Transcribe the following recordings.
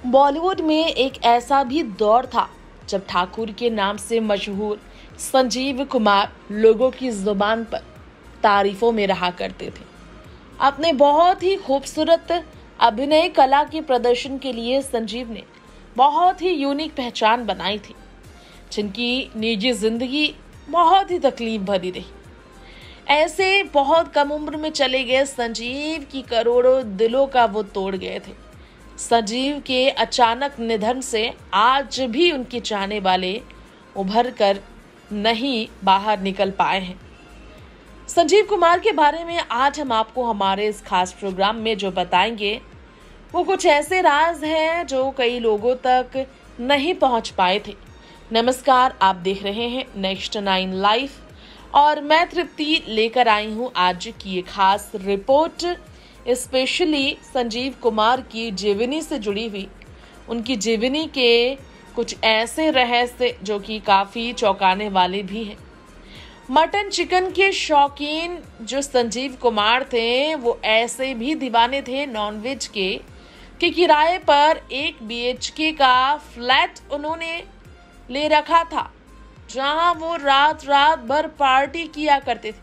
बॉलीवुड में एक ऐसा भी दौर था जब ठाकुर के नाम से मशहूर संजीव कुमार लोगों की जुबान पर तारीफों में रहा करते थे। अपने बहुत ही खूबसूरत अभिनय कला के प्रदर्शन के लिए संजीव ने बहुत ही यूनिक पहचान बनाई थी, जिनकी निजी जिंदगी बहुत ही तकलीफ भरी रही। ऐसे बहुत कम उम्र में चले गए संजीव की करोड़ों दिलों का वो तोड़ गए थे। संजीव के अचानक निधन से आज भी उनके चाहने वाले उभर कर नहीं बाहर निकल पाए हैं। संजीव कुमार के बारे में आज हम आपको हमारे इस खास प्रोग्राम में जो बताएंगे वो कुछ ऐसे राज हैं जो कई लोगों तक नहीं पहुंच पाए थे। नमस्कार, आप देख रहे हैं नेक्स्ट 9 लाइव और मैं तृप्ति लेकर आई हूं आज की एक खास रिपोर्ट, स्पेशली संजीव कुमार की जीवनी से जुड़ी हुई। उनकी जीवनी के कुछ ऐसे रहस्य जो कि काफी चौंकाने वाले भी हैं। मटन चिकन के शौकीन जो संजीव कुमार थे वो ऐसे भी दीवाने थे नॉनवेज के कि किराए पर 1 BHK का फ्लैट उन्होंने ले रखा था, जहां वो रात भर पार्टी किया करते थे।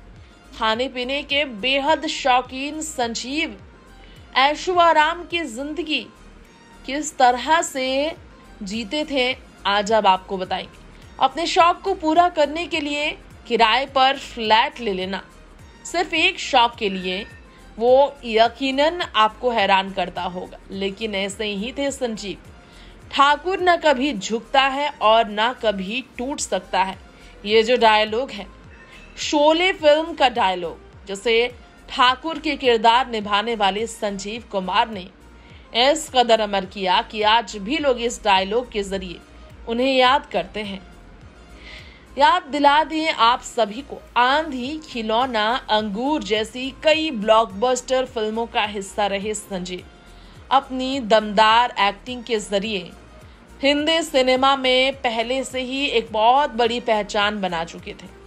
खाने पीने के बेहद शौकीन संजीव ऐशो आराम की जिंदगी किस तरह से जीते थे आज अब आपको बताएंगे। अपने शौक को पूरा करने के लिए किराए पर फ्लैट ले लेना सिर्फ एक शौक के लिए, वो यकीनन आपको हैरान करता होगा, लेकिन ऐसे ही थे संजीव। ठाकुर न कभी झुकता है और न कभी टूट सकता है, ये जो डायलॉग है शोले फिल्म का डायलॉग, जिसे ठाकुर के किरदार निभाने वाले संजीव कुमार ने इस कदर अमर किया कि आज भी लोग इस डायलॉग के जरिए उन्हें याद करते हैं। याद दिला दिए आप सभी को, आंधी, खिलौना, अंगूर जैसी कई ब्लॉकबस्टर फिल्मों का हिस्सा रहे संजीव अपनी दमदार एक्टिंग के जरिए हिंदी सिनेमा में पहले से ही एक बहुत बड़ी पहचान बना चुके थे।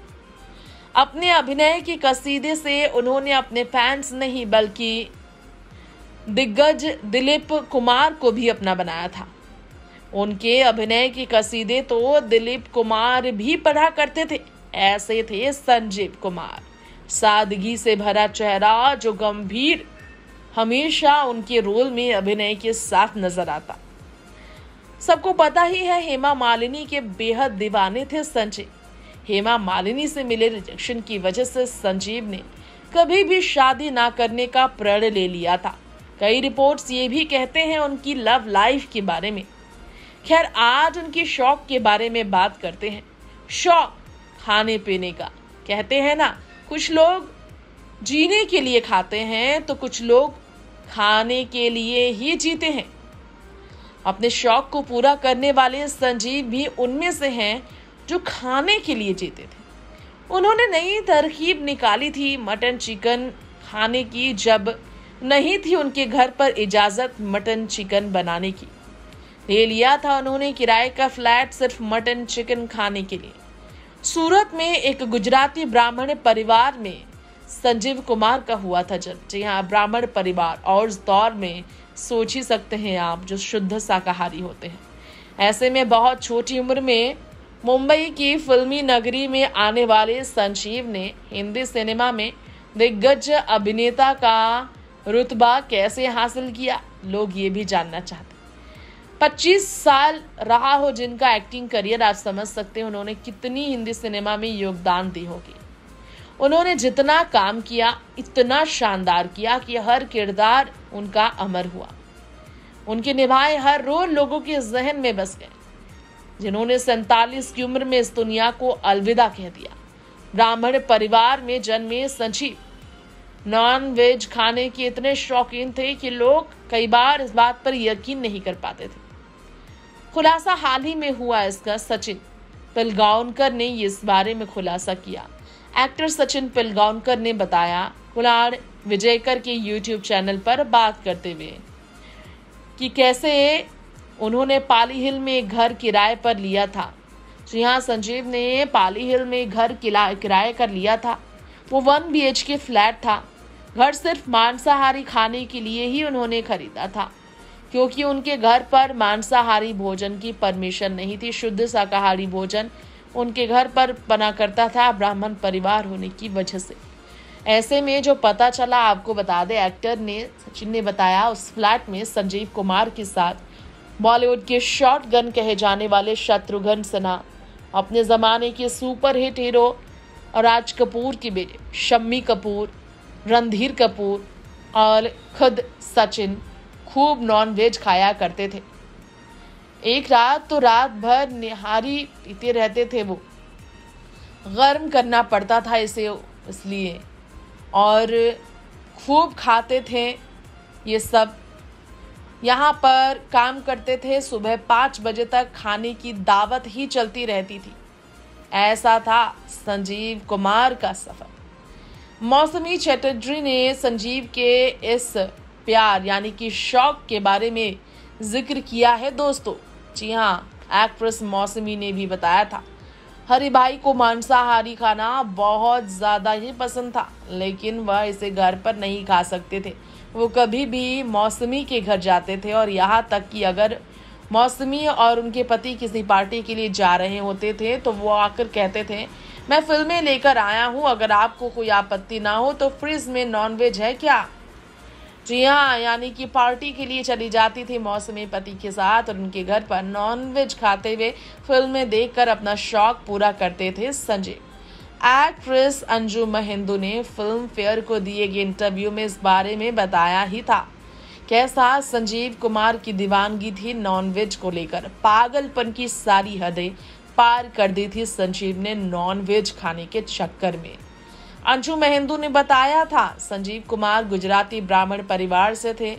अपने अभिनय के कसीदे से उन्होंने अपने फैंस नहीं बल्कि दिग्गज दिलीप कुमार को भी अपना बनाया था। उनके अभिनय के कसीदे तो दिलीप कुमार भी पढ़ा करते थे। ऐसे थे संजीव कुमार, सादगी से भरा चेहरा जो गंभीर हमेशा उनके रोल में अभिनय के साथ नजर आता। सबको पता ही है हेमा मालिनी के बेहद दीवाने थे संजीव। हेमा मालिनी से मिले रिजेक्शन की वजह से संजीव ने कभी भी शादी ना करने का प्रण ले लिया था। कई रिपोर्ट्स ये भी कहते हैं उनकी लव लाइफ के बारे में। खैर, आज उनके शौक के बारे में बात करते हैं। शौक खाने पीने का, कहते हैं ना, कुछ लोग जीने के लिए खाते हैं तो कुछ लोग खाने के लिए ही जीते हैं। अपने शौक को पूरा करने वाले संजीव भी उनमें से हैं जो खाने के लिए जीते थे। उन्होंने नई तरकीब निकाली थी मटन चिकन खाने की, जब नहीं थी उनके घर पर इजाजत मटन चिकन बनाने की। ले लिया था उन्होंने किराए का फ्लैट सिर्फ मटन चिकन खाने के लिए। सूरत में एक गुजराती ब्राह्मण परिवार में संजीव कुमार का हुआ था जन्म। जी हाँ, ब्राह्मण परिवार, और उस दौर में सोच ही सकते हैं आप, जो शुद्ध शाकाहारी होते हैं। ऐसे में बहुत छोटी उम्र में मुंबई की फिल्मी नगरी में आने वाले संजीव ने हिंदी सिनेमा में दिग्गज अभिनेता का रुतबा कैसे हासिल किया, लोग ये भी जानना चाहते। 25 साल रहा हो जिनका एक्टिंग करियर, आप समझ सकते हैं उन्होंने कितनी हिंदी सिनेमा में योगदान दी होगी। उन्होंने जितना काम किया इतना शानदार किया कि हर किरदार उनका अमर हुआ। उनके निभाए हर रोल लोगों के जहन में बस गए। जिन्होंने 47 की उम्र में इस दुनिया को अलविदा कह दिया। ब्राह्मण परिवार में जन्मे संजीव नॉन वेज खाने के इतने शौकीन थे कि लोग कई बार इस बात पर यकीन नहीं कर पाते थे। खुलासा हाल ही में हुआ इसका। सचिन पिलगांवकर ने इस बारे में खुलासा किया। एक्टर सचिन पिलगांवकर ने बताया कुणाल विजयकर के YouTube चैनल पर बात करते हुए कि कैसे उन्होंने पाली हिल में एक घर किराए पर लिया था। जी हाँ, संजीव ने पाली हिल में घर किराए कर लिया था। वो 1 BHK फ्लैट था। घर सिर्फ मांसाहारी खाने के लिए ही उन्होंने खरीदा था। क्योंकि उनके घर पर मांसाहारी भोजन की परमिशन नहीं थी। शुद्ध शाकाहारी भोजन उनके घर पर बना करता था, ब्राह्मण परिवार होने की वजह से। ऐसे में जो पता चला, आपको बता दें, एक्टर ने सचिन ने बताया, उस फ्लैट में संजीव कुमार के साथ बॉलीवुड के शॉटगन कहे जाने वाले शत्रुघ्न सिन्हा, अपने ज़माने के सुपरहिट हीरो और राज कपूर के बेटे शम्मी कपूर, रणधीर कपूर और खुद सचिन खूब नॉनवेज खाया करते थे। एक रात तो रात भर निहारी पीते रहते थे। वो गर्म करना पड़ता था इसे इसलिए, और खूब खाते थे ये सब। यहाँ पर काम करते थे, सुबह 5 बजे तक खाने की दावत ही चलती रहती थी। ऐसा था संजीव कुमार का सफर। मौसमी चटर्जी ने संजीव के इस प्यार यानी कि शौक के बारे में जिक्र किया है दोस्तों। जी हाँ, एक्ट्रेस मौसमी ने भी बताया था, हरि भाई को मांसाहारी खाना बहुत ज़्यादा ही पसंद था, लेकिन वह इसे घर पर नहीं खा सकते थे। वो कभी भी मौसमी के घर जाते थे, और यहाँ तक कि अगर मौसमी और उनके पति किसी पार्टी के लिए जा रहे होते थे तो वो आकर कहते थे, मैं फिल्में लेकर आया हूँ, अगर आपको कोई आपत्ति ना हो तो फ्रिज में नॉनवेज है क्या। जी हाँ, यानी कि पार्टी के लिए चली जाती थी मौसमी पति के साथ, और उनके घर पर नॉनवेज खाते हुए फिल्में देखकर अपना शौक पूरा करते थे संजीव। एक्ट्रेस अंजू महिंदू ने फिल्म फेयर को दिए गए इंटरव्यू में इस बारे में बताया ही था, कैसा संजीव कुमार की दीवानगी थी नॉनवेज को लेकर। पागलपन की सारी हदें पार कर दी थी संजीव ने नॉनवेज खाने के चक्कर में। अंशु महिंदू ने बताया था, संजीव कुमार गुजराती ब्राह्मण परिवार से थे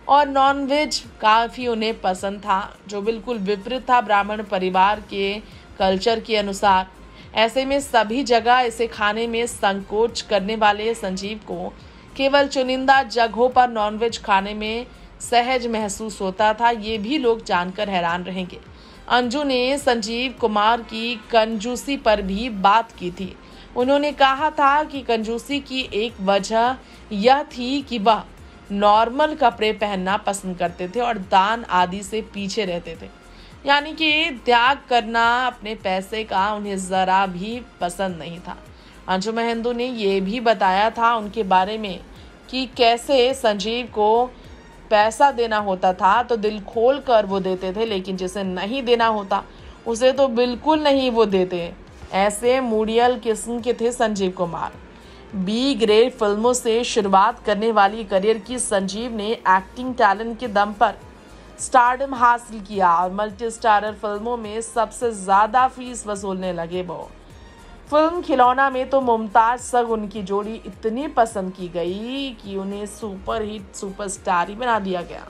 और नॉनवेज काफ़ी उन्हें पसंद था, जो बिल्कुल विपरीत था ब्राह्मण परिवार के कल्चर के अनुसार। ऐसे में सभी जगह इसे खाने में संकोच करने वाले संजीव को केवल चुनिंदा जगहों पर नॉनवेज खाने में सहज महसूस होता था। ये भी लोग जानकर हैरान रहेंगे। अंजू ने संजीव कुमार की कंजूसी पर भी बात की थी। उन्होंने कहा था कि कंजूसी की एक वजह यह थी कि वह नॉर्मल कपड़े पहनना पसंद करते थे और दान आदि से पीछे रहते थे, यानी कि त्याग करना अपने पैसे का उन्हें ज़रा भी पसंद नहीं था। अंशु महिंदू ने ये भी बताया था उनके बारे में कि कैसे संजीव को पैसा देना होता था तो दिल खोल कर वो देते थे, लेकिन जिसे नहीं देना होता उसे तो बिल्कुल नहीं वो देते। ऐसे मूडियल किस्म के थे संजीव कुमार। बी ग्रेड फिल्मों से शुरुआत करने वाली करियर की संजीव ने एक्टिंग टैलेंट के दम पर स्टारडम हासिल किया और मल्टी स्टारर फिल्मों में सबसे ज़्यादा फीस वसूलने लगे। वो फिल्म खिलौना में तो मुमताज संग उनकी जोड़ी इतनी पसंद की गई कि उन्हें सुपरहिट सुपरस्टार ही बना दिया गया।